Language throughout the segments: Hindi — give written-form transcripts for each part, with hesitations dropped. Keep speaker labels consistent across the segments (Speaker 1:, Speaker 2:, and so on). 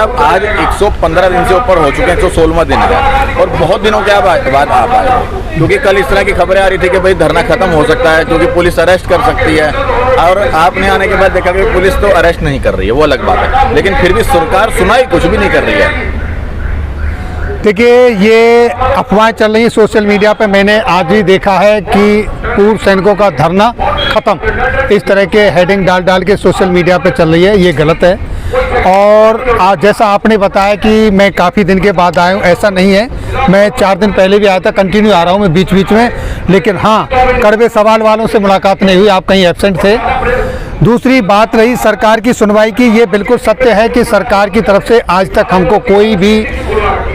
Speaker 1: साहब आज 115 दिन से ऊपर हो चुके हैं, 116वां दिन है और बहुत दिनों के बाद आप आए हो, क्योंकि कल इस तरह की खबरें आ रही थी कि भाई धरना खत्म हो सकता है क्योंकि पुलिस अरेस्ट कर सकती है, और आपने आने के बाद देखा कि पुलिस तो अरेस्ट नहीं कर रही है, वो अलग बात है, लेकिन फिर भी सरकार सुनाई कुछ भी नहीं कर रही है।
Speaker 2: देखिए, ये अफवाहें चल रही हैं सोशल मीडिया पे। मैंने आज ही देखा है कि पूर्व सैनिकों का धरना खत्म, इस तरह के हेडिंग डाल के सोशल मीडिया पे चल रही है, ये गलत है। और आज जैसा आपने बताया कि मैं काफ़ी दिन के बाद आया हूँ, ऐसा नहीं है, मैं 4 दिन पहले भी आया था, कंटिन्यू आ रहा हूँ मैं बीच बीच में, लेकिन हाँ, कड़वे सवाल वालों से मुलाकात नहीं हुई, आप कहीं एब्सेंट थे। दूसरी बात रही सरकार की सुनवाई की, ये बिल्कुल सत्य है कि सरकार की तरफ से आज तक हमको कोई भी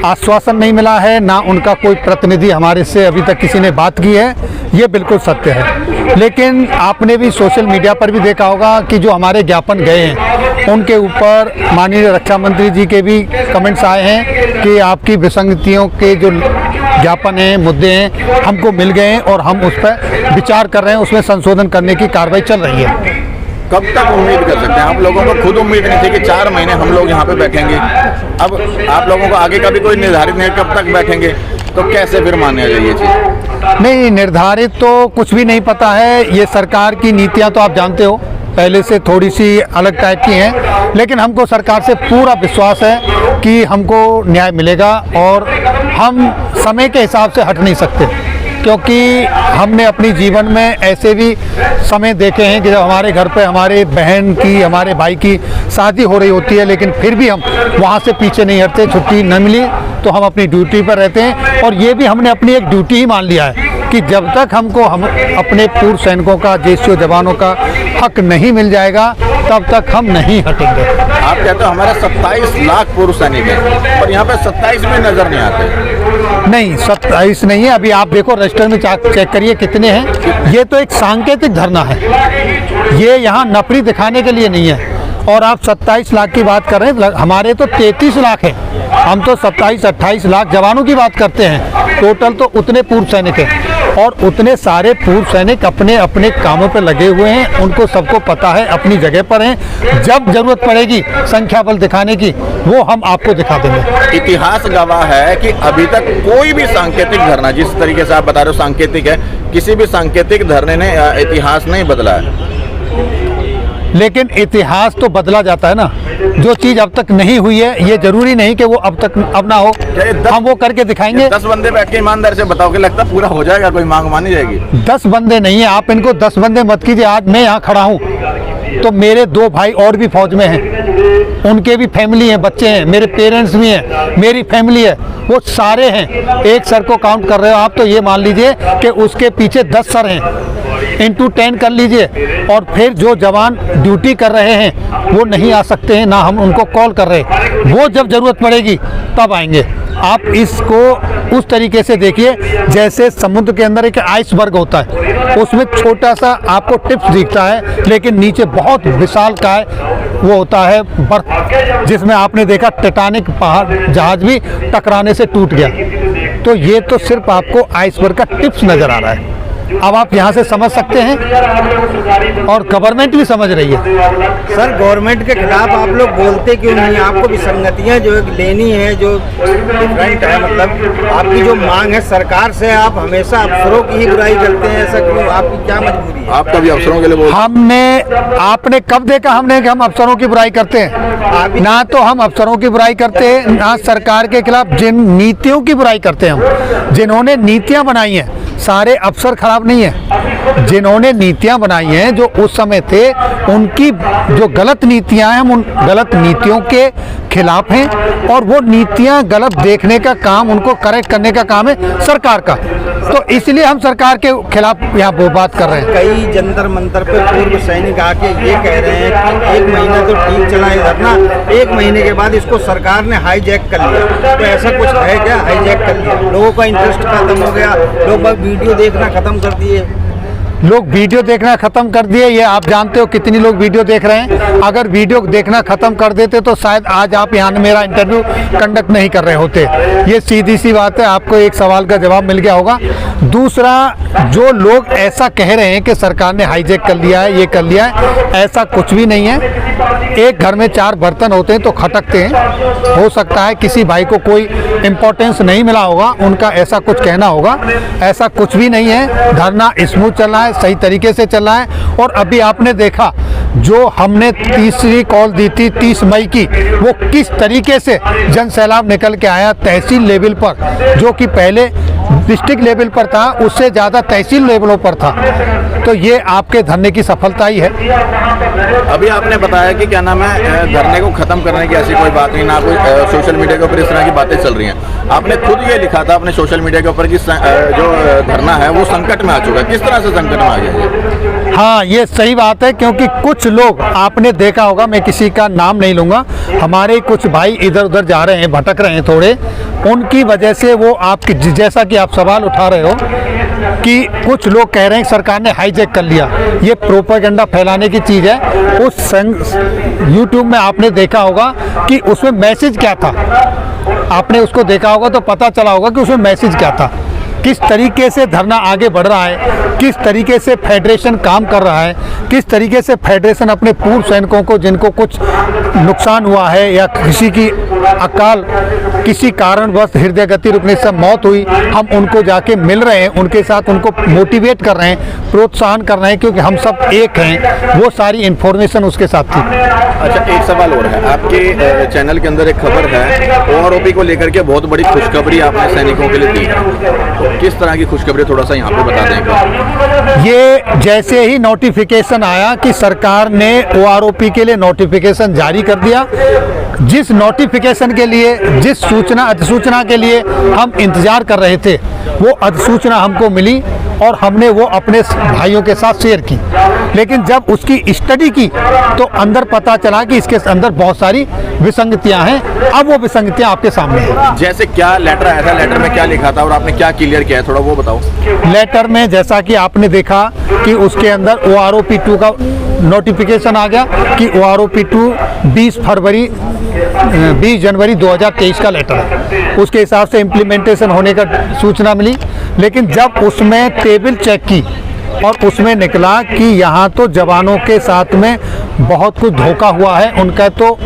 Speaker 2: आश्वासन नहीं मिला है, ना उनका कोई प्रतिनिधि हमारे से अभी तक किसी ने बात की है, ये बिल्कुल सत्य है। लेकिन आपने भी सोशल मीडिया पर भी देखा होगा कि जो हमारे ज्ञापन गए हैं उनके ऊपर माननीय रक्षा मंत्री जी के भी कमेंट्स आए हैं कि आपकी विसंगतियों के जो ज्ञापन हैं, मुद्दे हैं, हमको मिल गए हैं और हम उस पर विचार कर रहे हैं, उसमें संशोधन करने की कार्रवाई चल रही है।
Speaker 1: कब तक उम्मीद कर सकते हैं? आप लोगों को खुद उम्मीद नहीं थी कि 4 महीने हम लोग यहाँ पे बैठेंगे, अब आप लोगों को आगे का भी कोई निर्धारित नहीं कब तक बैठेंगे, तो कैसे फिर मानने चाहिए ये चीज़?
Speaker 2: नहीं, निर्धारित तो कुछ भी नहीं पता है, ये सरकार की नीतियाँ तो आप जानते हो पहले से थोड़ी सी अलग टाइप की हैं, लेकिन हमको सरकार से पूरा विश्वास है कि हमको न्याय मिलेगा और हम समय के हिसाब से हट नहीं सकते, क्योंकि हमने अपनी जीवन में ऐसे भी समय देखे हैं कि जब हमारे घर पे हमारे बहन की, हमारे भाई की शादी हो रही होती है, लेकिन फिर भी हम वहाँ से पीछे नहीं हटते, छुट्टी न मिली तो हम अपनी ड्यूटी पर रहते हैं। और ये भी हमने अपनी एक ड्यूटी ही मान लिया है कि जब तक हम अपने पूर्व सैनिकों का, जेसीओ जवानों का हक नहीं मिल जाएगा तब तक हम नहीं हटेंगे।
Speaker 1: आप कहते हो हमारे 27 लाख पूर्व सैनिक हैं, पर यहाँ पे 27 भी नजर नहीं आते।
Speaker 2: नहीं, 27 नहीं है, अभी आप देखो रजिस्टर में चेक करिए कितने हैं। ये तो एक सांकेतिक धरना है, ये यहाँ नफरी दिखाने के लिए नहीं है। और आप 27 लाख की बात कर रहे हैं, हमारे तो 33 लाख है, हम तो 27-28 लाख जवानों की बात करते हैं, टोटल तो उतने पूर्व सैनिक हैं। और उतने सारे पूर्व सैनिक अपने अपने कामों पर लगे हुए हैं, उनको सबको पता है, अपनी जगह पर हैं। जब जरूरत पड़ेगी संख्या बल दिखाने की, वो हम आपको दिखा देंगे।
Speaker 1: इतिहास गवाह है कि अभी तक कोई भी सांकेतिक धरना, जिस तरीके से आप बता रहे हो सांकेतिक है, किसी भी सांकेतिक धरने ने इतिहास नहीं बदला है।
Speaker 2: लेकिन इतिहास तो बदला जाता है ना, जो चीज़ अब तक नहीं हुई है ये जरूरी नहीं कि वो अब ना हो, हम वो करके दिखाएंगे।
Speaker 1: 10 बंदे बैठ के ईमानदार से बताओ कि लगता पूरा हो जाएगा, कोई मांग मानी जाएगी?
Speaker 2: 10 बंदे नहीं है, आप इनको 10 बंदे मत कीजिए। आज मैं यहाँ खड़ा हूँ तो मेरे 2 भाई और भी फौज में हैं, उनके भी फैमिली हैं, बच्चे हैं, मेरे पेरेंट्स भी हैं, मेरी फैमिली है, वो सारे हैं। एक सर को काउंट कर रहे हो आप तो ये मान लीजिए कि उसके पीछे 10 सर हैं, इंटू 10 कर लीजिए। और फिर जो जवान ड्यूटी कर रहे हैं वो नहीं आ सकते हैं, ना हम उनको कॉल कर रहे हैं, वो जब ज़रूरत पड़ेगी तब आएंगे। आप इसको उस तरीके से देखिए जैसे समुद्र के अंदर एक आइसबर्ग होता है, उसमें छोटा सा आपको टिप्स दिखता है, लेकिन नीचे बहुत विशालकाय वो होता है बर्फ, जिसमें आपने देखा टाइटैनिक पहाड़ जहाज भी टकराने से टूट गया। तो ये तो सिर्फ आपको आइसबर्ग का टिप्स नज़र आ रहा है। अब आप यहाँ से समझ सकते हैं और गवर्नमेंट भी समझ रही है।
Speaker 3: सर, गवर्नमेंट के खिलाफ आप लोग बोलते क्यों नहीं? आपको विसंगतियाँ जो लेनी है, जो डिफरेंट है, मतलब आपकी जो मांग है सरकार से, आप हमेशा अफसरों की ही बुराई करते हैं, ऐसा क्यों? आपकी क्या मजबूरी है?
Speaker 1: आप कभी अफसरों के लिए बोल?
Speaker 2: आपने कब देखा हमने कि हम अफसरों की बुराई करते हैं? ना तो हम अफसरों की बुराई करते हैं, ना सरकार के खिलाफ जिन नीतियों की बुराई करते हैं हम। जिन्होंने नीतियाँ बनाई हैं, सारे अफसर खराब नहीं है, जिन्होंने नीतियां बनाई हैं जो उस समय थे, उनकी जो गलत नीतियां हैं हम उन गलत नीतियों के खिलाफ हैं। और वो नीतियां गलत देखने का काम, उनको करेक्ट करने का काम है सरकार का। तो इसलिए हम सरकार के खिलाफ यहाँ वो बात कर रहे हैं।
Speaker 3: कई जंतर मंतर पे पूर्व सैनिक आके ये कह रहे हैं कि 1 महीना तो ठीक चला है धरना, 1 महीने के बाद इसको सरकार ने हाईजैक कर लिया। तो ऐसा कुछ है क्या? हाईजैक कर लिया, लोगों का इंटरेस्ट खत्म हो गया, लोग वीडियो देखना खत्म कर दिए।
Speaker 2: लोग वीडियो देखना ख़त्म कर दिए। ये आप जानते हो कितनी लोग वीडियो देख रहे हैं। अगर वीडियो देखना ख़त्म कर देते तो शायद आज आप यहाँ मेरा इंटरव्यू कंडक्ट नहीं कर रहे होते। ये सीधी सी बात है, आपको एक सवाल का जवाब मिल गया होगा। दूसरा, जो लोग ऐसा कह रहे हैं कि सरकार ने हाईजैक कर लिया है, ये कर लिया है, ऐसा कुछ भी नहीं है। एक घर में 4 बर्तन होते हैं तो खटकते हैं। हो सकता है किसी भाई को कोई इम्पोर्टेंस नहीं मिला होगा, उनका ऐसा कुछ कहना होगा। ऐसा कुछ भी नहीं है। धरना स्मूथ चल रहा है, सही तरीके से चल रहा है। और अभी आपने देखा जो हमने तीसरी कॉल दी थी 30 मई की, वो किस तरीके से जन सैलाब निकल के आया तहसील लेवल पर, जो कि पहले डिस्ट्रिक्ट लेवल पर था, उससे ज़्यादा तहसील लेवलों पर था। तो ये आपके धरने की सफलता ही है।
Speaker 1: अभी आपने बताया कि क्या नाम है, धरने को खत्म करने की ऐसी कोई बात नहीं, ना कोई सोशल मीडिया के ऊपर इस तरह की बातें चल रही हैं। आपने खुद ये लिखा था अपने सोशल मीडिया के ऊपर कि जो धरना है वो संकट में आ चुका है। किस तरह से संकट में आ गया है?
Speaker 2: हाँ, ये सही बात है, क्योंकि कुछ लोग आपने देखा होगा, मैं किसी का नाम नहीं लूँगा, हमारे कुछ भाई इधर उधर जा रहे हैं, भटक रहे हैं थोड़े, उनकी वजह से वो आपकी, जैसा कि आप सवाल उठा रहे हो कि कुछ लोग कह रहे हैं सरकार ने हाईजैक कर लिया, ये प्रोपेगेंडा फैलाने की चीज़ है। उस यूट्यूब में आपने देखा होगा कि उसमें मैसेज क्या था, आपने उसको देखा होगा तो पता चला होगा कि उसमें मैसेज क्या था, किस तरीके से धरना आगे बढ़ रहा है, किस तरीके से फेडरेशन काम कर रहा है, किस तरीके से फेडरेशन अपने पूर्व सैनिकों को जिनको कुछ नुकसान हुआ है या किसी की अकाल किसी कारणवश हृदय गति रुकने से मौत हुई, हम उनको जाके मिल रहे हैं, उनके साथ उनको मोटिवेट कर रहे हैं, प्रोत्साहन कर रहे हैं, क्योंकि हम सब एक हैं। वो सारी इन्फॉर्मेशन उसके साथ थी।
Speaker 1: अच्छा, एक सवाल और है, आपके चैनल के अंदर एक खबर है, ओआरओपी को लेकर के बहुत बड़ी खुशखबरी आपने सैनिकों के लिए दी है। तो किस तरह की खुशखबरी थोड़ा सा यहाँ पे बता दें।
Speaker 2: ये जैसे ही नोटिफिकेशन आया कि सरकार ने ओआरओपी के लिए नोटिफिकेशन जारी कर दिया, जिस नोटिफिकेशन के लिए, जिस अधिसूचना के लिए हम इंतजार कर रहे थे, वो अधिसूचना हमको मिली और हमने वो अपने भाइयों के साथ शेयर की। लेकिन जब उसकी स्टडी की तो अंदर पता चला कि इसके अंदर बहुत सारी विसंगतियां हैं। अब वो विसंगतियां आपके सामने हैं।
Speaker 1: जैसे क्या लेटर आया था, लेटर में क्या लिखा था और आपने क्या क्लियर किया है, थोड़ा वो बताओ।
Speaker 2: लेटर में जैसा कि आपने देखा कि उसके अंदर OROP 2 का नोटिफिकेशन आ गया कि OROP 2 20 जनवरी 2023 का लेटर है, उसके हिसाब से इम्प्लीमेंटेशन होने का सूचना मिली। लेकिन जब उसमें टेबल चेक की और उसमें निकला कि यहाँ तो जवानों के साथ में बहुत कुछ धोखा हुआ है, उनका तो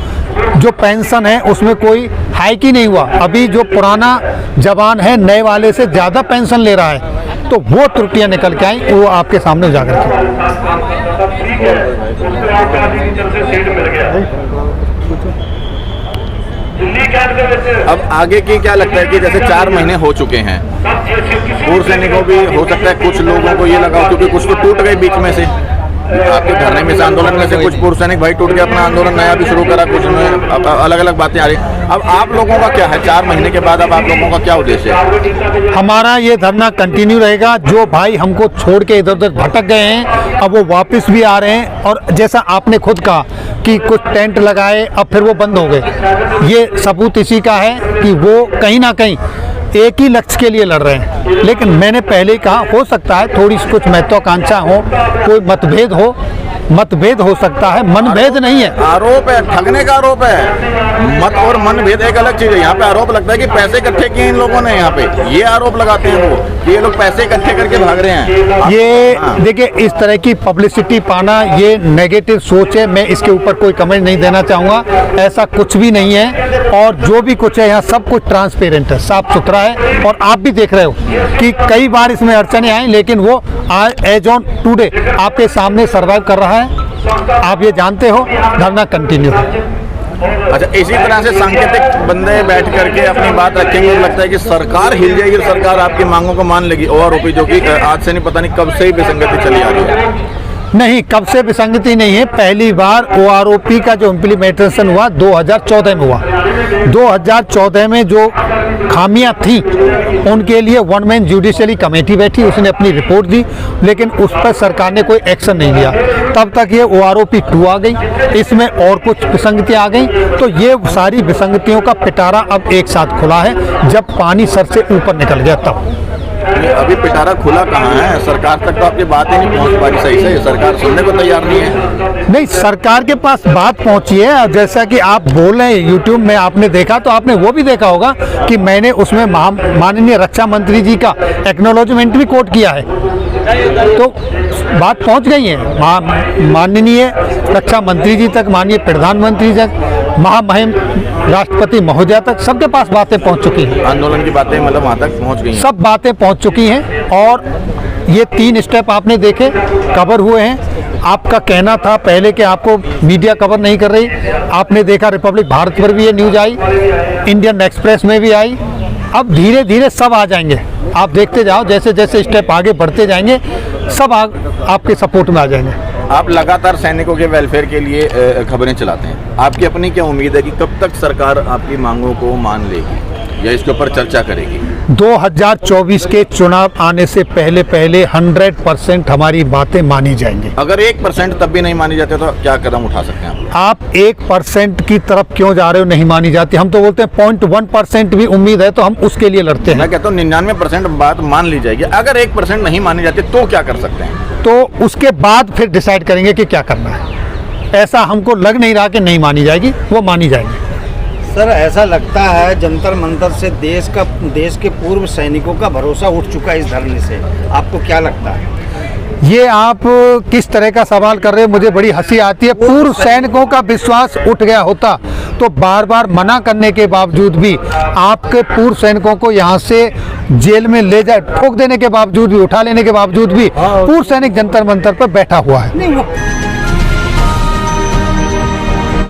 Speaker 2: जो पेंशन है उसमें कोई हाइक ही नहीं हुआ, अभी जो पुराना जवान है नए वाले से ज़्यादा पेंशन ले रहा है, तो वो त्रुटियां निकल के आई, वो आपके सामने उजागर की।
Speaker 1: अब आगे की क्या लगता है कि जैसे 4 महीने हो चुके हैं, पूर्व सैनिकों भी हो सकता है कुछ लोगों को ये लगा क्योंकि कुछ तो टूट गए बीच में से, आपके धरने में से आंदोलन में से कुछ पूर्व सैनिक भाई टूट के अपना आंदोलन नया भी शुरू करा, कुछ अलग अलग बातें आ रही। अब आप लोगों का क्या है, 4 महीने के बाद अब आप लोगों का क्या उद्देश्य है?
Speaker 2: हमारा ये धरना कंटिन्यू रहेगा। जो भाई हमको छोड़ के इधर उधर भटक गए हैं अब वो वापस भी आ रहे हैं, और जैसा आपने खुद कहा कि कुछ टेंट लगाए अब फिर वो बंद हो गए, ये सबूत इसी का है कि वो कहीं ना कहीं एक ही लक्ष्य के लिए लड़ रहे हैं। लेकिन मैंने पहले ही कहा, हो सकता है थोड़ी कुछ महत्वाकांक्षा हो, कोई मतभेद हो सकता है, मनभेद नहीं है।
Speaker 1: आरोप है, ठगने का आरोप है, मत और मनभेद एक अलग चीज है। यहाँ पे आरोप लगता है कि पैसे इकट्ठे किए इन लोगों ने, यहाँ पे ये आरोप लगाते हैं वो कि ये लोग पैसे इकट्ठे करके भाग रहे हैं।
Speaker 2: ये देखिए, इस तरह की पब्लिसिटी पाना ये नेगेटिव सोच है, मैं इसके ऊपर कोई कमेंट नहीं देना चाहूँगा, ऐसा कुछ भी नहीं है। और जो भी कुछ है यहाँ सब कुछ ट्रांसपेरेंट है, साफ सुथरा है, और आप भी देख रहे हो कि कई बार इसमें अड़चने आई, लेकिन वो एज ऑन टुडे आपके सामने सर्वाइव कर रहा है। आप ये जानते हो, धरना कंटिन्यू है।
Speaker 1: अच्छा, इसी तरह से सांकेतिक बंदे बैठ करके अपनी बात रखेंगे, लगता है कि सरकार हिल जाएगी और सरकार आपकी मांगों को मान लेगी। ओआरओपी जो कि आज से नहीं, पता नहीं कब से ही विसंगति चली आ रही है।
Speaker 2: नहीं, कब से विसंगति नहीं है, पहली बार OROP का जो इम्प्लीमेंटेशन हुआ 2014 में हुआ। 2014 में जो खामियां थी उनके लिए 1 मैन जुडिशियरी कमेटी बैठी, उसने अपनी रिपोर्ट दी, लेकिन उस पर सरकार ने कोई एक्शन नहीं लिया। तब तक ये OROP 2 आ गई, इसमें और कुछ विसंगतियां आ गई, तो ये सारी विसंगतियों का पिटारा अब एक साथ खुला है, जब पानी सर से ऊपर निकल गया तब।
Speaker 1: ये अभी पिटारा खुला कहाँ है? सरकार तक तो आपकी बात ही नहीं पहुंच पा रही सही से, सरकार सुनने को तैयार नहीं है।
Speaker 2: नहीं, सरकार के पास बात पहुंची है। और जैसा कि आप बोल रहे हैं यूट्यूब में आपने देखा, तो आपने वो भी देखा होगा कि मैंने उसमें माननीय रक्षा मंत्री जी का एक्नॉलेजमेंट भी कोट किया है। तो बात पहुंच गई है माननीय रक्षा मंत्री जी तक, माननीय प्रधानमंत्री तक, महामहिम राष्ट्रपति महोदया तक, सबके पास बातें पहुंच चुकी हैं।
Speaker 1: आंदोलन की बातें मतलब वहाँ तक पहुँच गई हैं।
Speaker 2: सब बातें पहुंच चुकी हैं और ये 3 स्टेप आपने देखे, कवर हुए हैं। आपका कहना था पहले कि आपको मीडिया कवर नहीं कर रही, आपने देखा रिपब्लिक भारत पर भी ये न्यूज़ आई, इंडियन एक्सप्रेस में भी आई। अब धीरे धीरे सब आ जाएंगे, आप देखते जाओ, जैसे जैसे स्टेप आगे बढ़ते जाएंगे सब आपके सपोर्ट में आ जाएंगे।
Speaker 1: आप लगातार सैनिकों के वेलफेयर के लिए खबरें चलाते हैं, आपकी अपनी क्या उम्मीद है कि कब तक सरकार आपकी मांगों को मान लेगी या इसके ऊपर चर्चा करेगी?
Speaker 2: 2024 के चुनाव आने से पहले 100% हमारी बातें मानी जाएंगी।
Speaker 1: अगर 1% तब भी नहीं मानी जाती तो क्या कदम उठा सकते हैं
Speaker 2: आप 1% की तरफ क्यों जा रहे हो? नहीं मानी जाती। हम तो बोलते हैं 0.1% भी उम्मीद है तो हम उसके लिए लड़ते हैं।
Speaker 1: मैं कहता हूँ 99% बात मान ली जाएगी, अगर 1% नहीं मानी जाती तो क्या कर सकते हैं?
Speaker 2: तो उसके बाद फिर डिसाइड करेंगे कि क्या करना है। ऐसा हमको लग नहीं रहा कि नहीं मानी जाएगी, वो मानी जाएगी।
Speaker 3: सर, ऐसा लगता है जंतर मंतर से देश के पूर्व सैनिकों का भरोसा उठ चुका है इस धरने से, आपको क्या लगता है?
Speaker 2: ये आप किस तरह का सवाल कर रहे हैं? मुझे बड़ी हंसी आती है। पूर्व सैनिकों का विश्वास उठ गया होता तो बार बार मना करने के बावजूद भी, आपके पूर्व सैनिकों को यहाँ से जेल में ले जाए, ठोक देने के बावजूद भी, उठा लेने के बावजूद भी पूर्व सैनिक जंतर मंतर पर बैठा हुआ है।
Speaker 3: नहीं, वो